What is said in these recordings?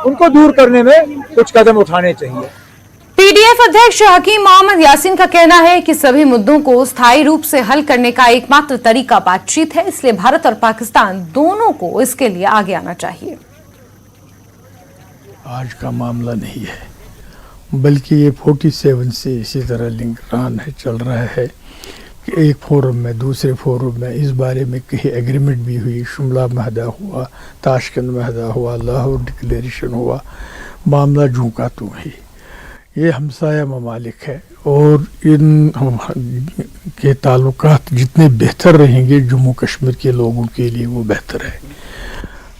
उनको दूर करने में कुछ कदम उठाने चाहिए। पीडीएफ अध्यक्ष हकीम मोहम्मद यासीन का कहना है कि सभी मुद्दों को स्थायी रूप से हल करने का एकमात्र तरीका बातचीत है, इसलिए भारत और पाकिस्तान दोनों को इसके लिए आगे आना चाहिए। आज का मामला नहीं है, बल्कि ये 47 से इसी तरह लिंक चल रहा है कि एक फोरम में दूसरे फोरम में इस बारे में कहीं एग्रीमेंट भी हुई, शिमला माहदा हुआ, ताशकंद माहदा हुआ, लाहौर डिक्लेरेशन हुआ, मामला झूका तो है। ये हमसाया ममालिक है और इन के ताल्लुकात जितने बेहतर रहेंगे जम्मू कश्मीर के लोगों के लिए वो बेहतर है।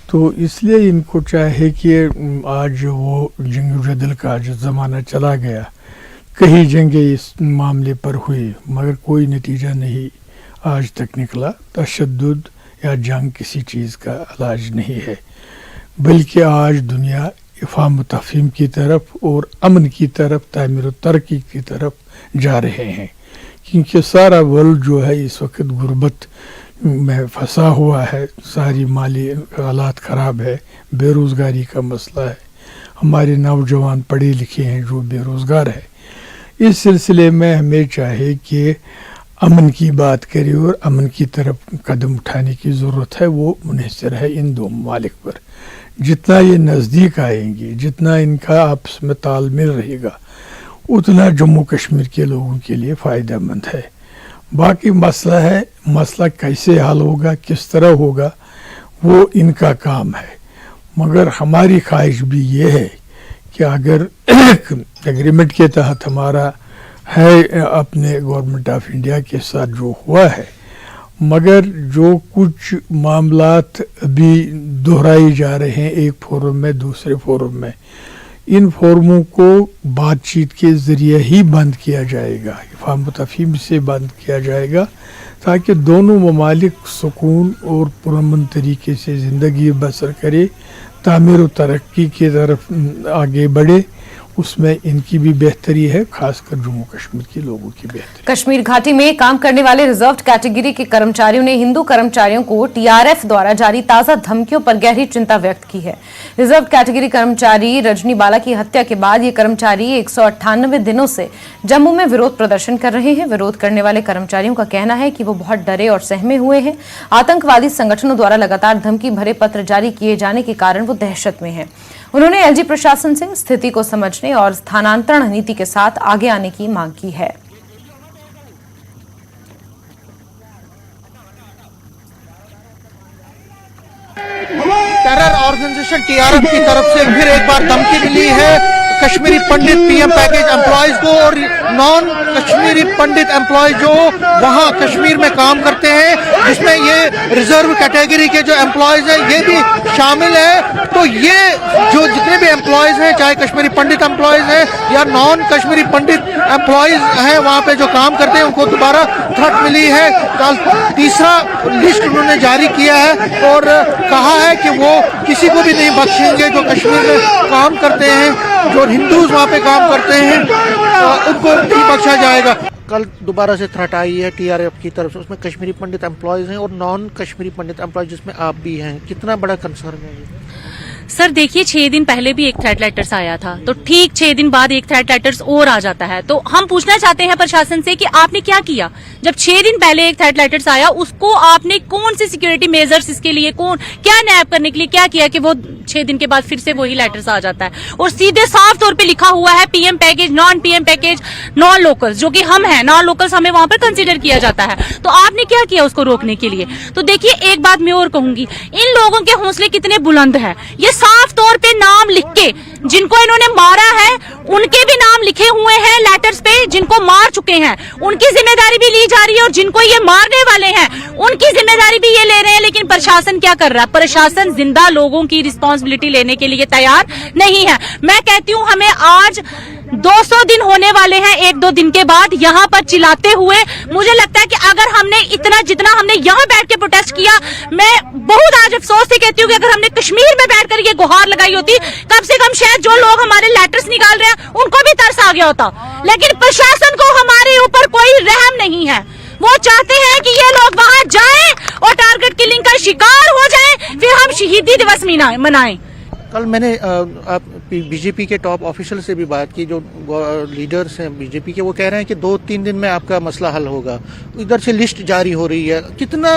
तो इसलिए इनको चाहे कि आज वो जंग जदल का जो ज़माना चला गया, कई जंगें इस मामले पर हुई मगर कोई नतीजा नहीं आज तक निकला। तशद्दुद या जंग किसी चीज़ का इलाज नहीं है, बल्कि आज दुनिया इफ़ाम तफ़हीम की तरफ और अमन की तरफ, तामीर और तरक्की की तरफ जा रहे हैं, क्योंकि सारा वर्ल्ड जो है इस वक्त गुर्बत में फंसा हुआ है, सारी माली हालात ख़राब है, बेरोज़गारी का मसला है, हमारे नौजवान पढ़े लिखे हैं जो बेरोज़गार है। इस सिलसिले में हमें चाहे कि अमन की बात करें और अमन की तरफ कदम उठाने की ज़रूरत है। वो मुनहसर है इन दो ममालिक पर। जितना ये नज़दीक आएंगे, जितना इनका आपस में तालमेल रहेगा, उतना जम्मू कश्मीर के लोगों के लिए फ़ायदेमंद है। बाकी मसला कैसे हल होगा, किस तरह होगा, वो इनका काम है। मगर हमारी ख्वाहिश भी ये है कि अगर एग्रीमेंट के तहत हमारा है अपने गवर्नमेंट ऑफ इंडिया के साथ जो हुआ है, मगर जो कुछ मामलात अभी दोहराए जा रहे हैं एक फोरम में दूसरे फोरम में, इन फोरमों को बातचीत के ज़रिए ही बंद किया जाएगा, इफ़ाम तफ़हीम से बंद किया जाएगा, ताकि दोनों ममालिक सुकून और पुरअमन तरीके से ज़िंदगी बसर करे, तामीर और तरक्की की तरफ आगे बढ़े। उसमें इनकी भी बेहतरी है, खासकर जम्मू कश्मीर के लोगों की बेहतरी। कश्मीर घाटी में काम करने वाले रिजर्व्ड कैटेगरी के कर्मचारियों ने हिंदू कर्मचारियों को टीआरएफ द्वारा जारी ताजा धमकियों पर गहरी चिंता व्यक्त की है। रिजर्व कैटेगरी कर्मचारी रजनी बाला की हत्या के बाद ये कर्मचारी 198 दिनों से जम्मू में विरोध प्रदर्शन कर रहे हैं। विरोध करने वाले कर्मचारियों का कहना है कि वो बहुत डरे और सहमे हुए हैं। आतंकवादी संगठनों द्वारा लगातार धमकी भरे पत्र जारी किए जाने के कारण वो दहशत में है। उन्होंने एलजी प्रशासन से स्थिति को समझने और स्थानांतरण नीति के साथ आगे आने की मांग की है। टेरर ऑर्गेनाइजेशन टीआरएफ की तरफ से फिर एक बार धमकी मिली है कश्मीरी पंडित पीएम पैकेज एम्प्लॉयज को और नॉन कश्मीरी पंडित एम्प्लॉय जो वहां कश्मीर में काम करते हैं, जिसमें ये रिजर्व कैटेगरी के जो एम्प्लॉयज हैं ये भी शामिल है। तो ये जो जितने भी एम्प्लॉयज हैं, चाहे कश्मीरी पंडित एम्प्लॉयज हैं या नॉन कश्मीरी पंडित एम्प्लॉयज हैं, वहां पे जो काम करते हैं उनको दोबारा थ्रेट मिली है। कल तीसरा लिस्ट उन्होंने जारी किया है और कहा है कि वो किसी को भी नहीं बख्शेंगे जो कश्मीर में काम करते हैं, जो हिंदूज वहाँ पे काम करते हैं, उनको नहीं बख्शा जाएगा। कल दोबारा से थ्रेट आई है टीआरएफ की तरफ से, उसमें कश्मीरी पंडित एम्प्लॉयज हैं और नॉन कश्मीरी पंडित एम्प्लॉयज जिसमें आप भी हैं। कितना बड़ा कंसर्न है ये? सर देखिए, 6 दिन पहले भी एक थ्रेट लेटर्स आया था, तो ठीक 6 दिन बाद एक थ्रेट लेटर्स और आ जाता है। तो हम पूछना चाहते हैं प्रशासन से कि आपने क्या किया? जब 6 दिन पहले एक थ्रेट लेटर्स आया, उसको आपने कौन सी सिक्योरिटी मेजर्स इसके लिए क्या नैप करने के लिए क्या किया कि वो 6 दिन के बाद फिर से वही लेटर्स आ जाता है? और सीधे साफ तौर पे लिखा हुआ है PM package, non PM package, non locals, जो कि हम हैं, नॉन लोकल्स हमें वहां पर कंसीडर किया जाता है। तो आपने क्या किया उसको रोकने के लिए? तो देखिए, एक बात मैं और कहूंगी, इन लोगों के हौसले कितने बुलंद है। ये साफ तौर पे नाम लिख के, जिनको इन्होंने मारा है उनके भी नाम लिखे हुए हैं लेटर्स पे, जिनको मार चुके हैं उनकी जिम्मेदारी भी ली जा रही है और जिनको ये मारने वाले हैं उनकी जिम्मेदारी भी ये ले रहे हैं। लेकिन प्रशासन क्या कर रहा है? प्रशासन जिंदा लोगों की रिस्पॉन्सिबिलिटी लेने के लिए तैयार नहीं है। मैं कहती हूँ, हमें आज 200 दिन होने वाले हैं 1-2 दिन के बाद यहाँ पर चिल्लाते हुए। मुझे लगता है कि अगर हमने जितना हमने यहाँ बैठ के प्रोटेस्ट किया, मैं बहुत आज अफसोस से कहती हूँ कि अगर हमने कश्मीर में बैठकर ये गुहार लगाई होती, कम से कम शायद जो लोग हमारे लेटर्स निकाल रहे हैं उनको भी तरस आ गया होता। लेकिन प्रशासन को हमारे ऊपर कोई रहम नहीं है। वो चाहते हैं कि ये लोग वहां जाएं और टारगेट किलिंग का शिकार हो जाएं, फिर हम शहीदी दिवस मनाएं। कल मैंने आप बीजेपी के टॉप ऑफिशियल से भी बात की, जो लीडर्स हैं बीजेपी के, वो कह रहे हैं कि 2-3 दिन में आपका मसला हल होगा। इधर से लिस्ट जारी हो रही है, कितना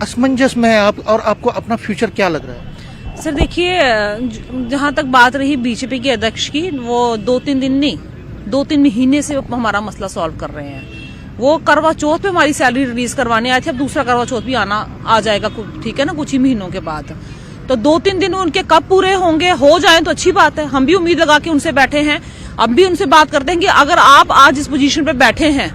असमंजस में है आप, और आपको अपना फ्यूचर क्या लग रहा है? सर देखिए, जहां तक बात रही बीजेपी के अध्यक्ष की, वो 2-3 दिन नहीं, 2-3 महीने से हमारा मसला सॉल्व कर रहे हैं। वो करवा चौथ पे हमारी सैलरी रिलीज करवाने आए थे, अब दूसरा करवा चौथ भी आ जाएगा, ठीक है ना, कुछ ही महीनों के बाद। तो 2-3 दिन उनके कब पूरे होंगे, हो जाएं तो अच्छी बात है। हम भी उम्मीद लगा के उनसे बैठे हैं, अब भी उनसे बात करते हैं कि अगर आप आज जिस पोजीशन पे बैठे हैं,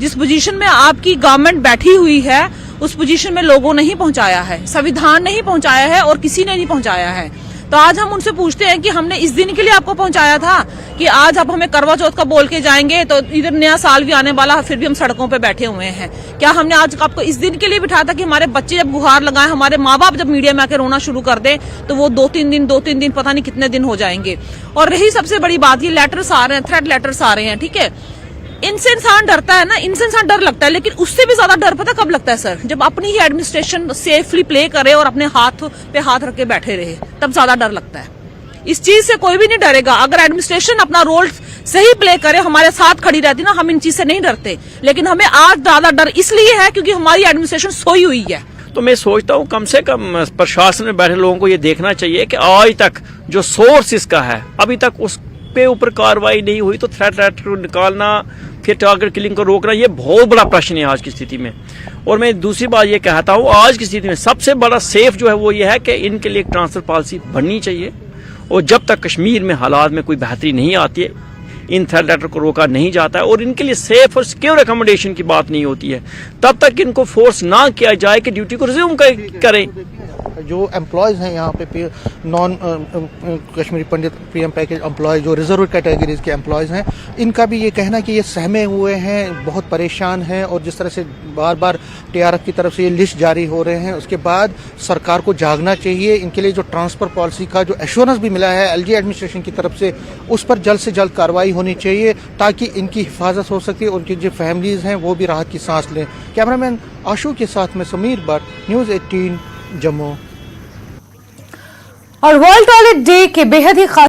जिस पोजीशन में आपकी गवर्नमेंट बैठी हुई है, उस पोजीशन में लोगों ने ही पहुंचाया है, संविधान ने ही पहुंचाया है और किसी ने नहीं पहुंचाया है। तो आज हम उनसे पूछते हैं कि हमने इस दिन के लिए आपको पहुंचाया था कि आज आप हमें करवा चौथ का बोल के जाएंगे, तो इधर नया साल भी आने वाला, फिर भी हम सड़कों पे बैठे हुए हैं। क्या हमने आज आपको इस दिन के लिए बिठाया था कि हमारे बच्चे जब गुहार लगाएं, हमारे माँ बाप जब मीडिया में आके रोना शुरू कर दें, तो वो 2-3 दिन पता नहीं कितने दिन हो जाएंगे। और रही सबसे बड़ी बात, ये लेटर्स आ रहे हैं, थ्रेट लेटर्स आ रहे हैं, ठीक है, इनसे इंसान डरता है ना, इनसे इंसान डर लगता है, लेकिन उससे भी ज्यादा डर पता कब लगता है सर? जब अपनी ही एडमिनिस्ट्रेशन सेफली प्ले करे और अपने हाथ पे हाथ रख के बैठे रहे, तब ज्यादा डर लगता है। इस चीज से कोई भी नहीं डरेगा अगर एडमिनिस्ट्रेशन अपना रोल सही प्ले करे, हमारे साथ खड़ी रहती ना, हम इन चीज से नहीं डरते। लेकिन हमें आज ज्यादा डर इसलिए है क्योंकि हमारी एडमिनिस्ट्रेशन सोई हुई है। तो मैं सोचता हूँ कम से कम प्रशासन में बैठे लोगों को ये देखना चाहिए कि आज तक जो सोर्स इसका है, अभी तक उस पे ऊपर कार्रवाई नहीं हुई, तो थ्रेट लेटर को निकालना, फिर टारगेट किलिंग को रोकना, ये बहुत बड़ा प्रश्न है आज की स्थिति में। और मैं दूसरी बात ये कहता हूँ, आज की स्थिति में सबसे बड़ा सेफ जो है वो ये है कि इनके लिए एक ट्रांसफर पॉलिसी बननी चाहिए, और जब तक कश्मीर में हालात में कोई बेहतरी नहीं आती है, इन थ्रेट लेटर को रोका नहीं जाता है और इनके लिए सेफ और सिक्योर अकोमोडेशन की बात नहीं होती है, तब तक इनको फोर्स ना किया जाए कि ड्यूटी को रिज्यूम करें। जो एम्प्लॉयज हैं यहाँ पे, नॉन कश्मीरी पंडित पीएम पैकेज एम्प्लॉय, जो रिजर्व कैटेगरीज के एम्प्लॉयज हैं, इनका भी ये कहना है कि ये सहमे हुए हैं, बहुत परेशान हैं, और जिस तरह से बार बार टीआरएफ की तरफ से ये लिस्ट जारी हो रहे हैं, उसके बाद सरकार को जागना चाहिए। इनके लिए जो ट्रांसफर पॉलिसी का जो एश्योरेंस भी मिला है एलजी एडमिनिस्ट्रेशन की तरफ से, उस पर जल्द से जल्द कार्रवाई होनी चाहिए ताकि इनकी हिफाजत हो सके, उनकी जो फैमिलीज हैं वो भी राहत की सांस लें। कैमरामैन आशु के साथ में समीर भट्ट, न्यूज़ 18 जम्मू। और वर्ल्ड टॉयलेट डे के बेहद ही खास